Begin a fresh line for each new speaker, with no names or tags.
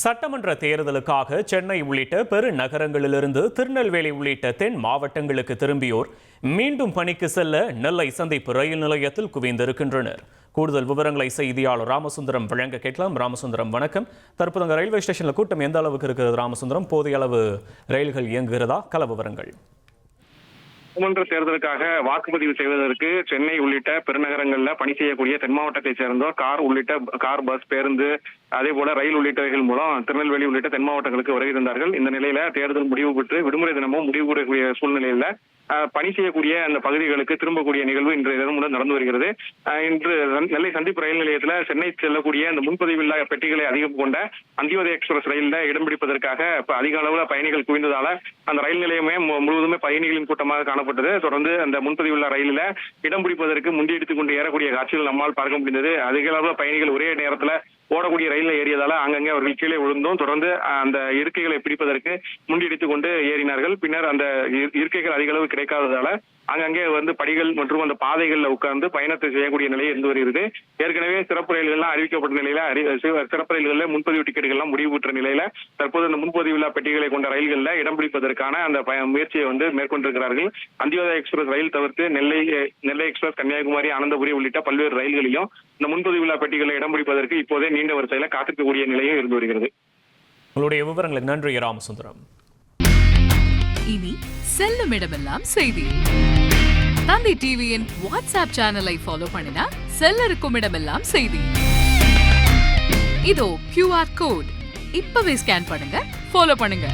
சட்டமன்ற தேர்தலுக்காக சென்னை உள்ளிட்ட பெருநகரங்களிலிருந்து திருநெல்வேலி உள்ளிட்ட தென் மாவட்டங்களுக்கு திரும்பியோர் மீண்டும் பணிக்கு செல்ல நெல்லை சந்திப்பு ரயில் நிலையத்தில் குவிந்திருக்கின்றனர். கூடுதல் விவரங்களை செய்தியாளர் ராமசுந்தரம் வழங்க கேட்கலாம். ராமசுந்தரம், வணக்கம். தற்போது அங்கே ரயில்வே ஸ்டேஷனில் கூட்டம் எந்த அளவுக்கு இருக்கிறது ராமசுந்தரம்? போதிய அளவு ரயில்கள் இயங்குகிறதா? கள விவரங்கள்.
சட்டமன்ற தேர்தலுக்காக வாக்குப்பதிவு செய்வதற்கு சென்னை உள்ளிட்ட பெருநகரங்களில் பணி செய்யக்கூடிய தென் மாவட்டத்தைச் சேர்ந்தோர் கார், பஸ், பேருந்து, அதே போல ரயில் உள்ளிட்டவைகள் மூலம் திருநெல்வேலி உள்ளிட்ட தென் மாவட்டங்களுக்கு வருகை தந்தார்கள். இந்த நிலையில தேர்தல் முடிவு பெற்று விடுமுறை தினமும் முடிவு கூறக்கூடிய சூழ்நிலையில பணி செய்யக்கூடிய அந்த பகுதிகளுக்கு திரும்பக்கூடிய நிகழ்வு இன்றைய தினம் முதல் நடந்து வருகிறது. இன்று நெல்லை சந்திப்பு ரயில் நிலையத்தில் சென்னை செல்லக்கூடிய அந்த முன்பதிவில்லா பெட்டிகளை அதிகம் கொண்ட அந்தியோதய எக்ஸ்பிரஸ் ரயில்ல இடம் பிடிப்பதற்காக அதிக அளவில் பயணிகள் குவிந்ததால அந்த ரயில் நிலையமே முழுவதுமே பயணிகளின் கூட்டமாக காணப்பட்டது. தொடர்ந்து அந்த முன்பதிவில்லா ரயிலில் இடம் பிடிப்பதற்கு முண்டியடித்துக் கொண்டு ஏறக்கூடிய காட்சிகள் நம்மால் பார்க்க முடிந்தது. அதிக அளவில் பயணிகள் ஒரே நேரத்தில் ஓடக்கூடிய ரயிலில் ஏறியதால அங்கங்கே அவர்கள் கீழே விழுந்தும் தொடர்ந்து அந்த இருக்கைகளை பிடிப்பதற்கு முண்டியடித்துக் கொண்டு ஏறினார்கள். பின்னர் அந்த இருக்கைகள் அதிக அளவு கிடைக்காததால அங்கங்கே படிகள் மற்றும் அந்த பாதைகளில் உட்கார்ந்து பயணத்தை செய்யக்கூடிய நிலை இருந்து வருகிறது. ஏற்கனவே சிறப்பு ரயில்கள்லாம் அறிவிக்கப்பட்ட நிலையில சிறப்பு ரயில்களில் முன்பதிவு டிக்கெட்டுகள்லாம் முடிவு பெற்ற நிலையில தற்போது அந்த முன்பதிவில்லா பெட்டிகளை கொண்ட ரயில்களில் இடம் பிடிப்பதற்கான அந்த முயற்சியை மேற்கொண்டிருக்கிறார்கள். அந்தியோதய எக்ஸ்பிரஸ் ரயில் தவிர்த்து நெல்லை எக்ஸ்பிரஸ், கன்னியாகுமரி, அனந்தபுரி உள்ளிட்ட பல்வேறு ரயில்களையும் இந்த முன்பதிவில்லா பெட்டிகளை இடம் பிடிப்பதற்கு இப்போதே நீண்ட வரிசையில காத்திருக்கக்கூடிய நிலையும் இருந்து வருகிறது.
உங்களுடைய விவரங்களுக்கு நன்றி ராமசுந்தரம்.
இனி செல்லும் இடமெல்லாம் செய்தி. தந்தி டிவியின் வாட்ஸ்அப் சேனலை ஃபாலோ பண்ணினா செல்ல இருக்கும் இடமெல்லாம் செய்தி. இதோ QR கோட் இப்பவே ஸ்கேன் பண்ணுங்க, ஃபாலோ பண்ணுங்க.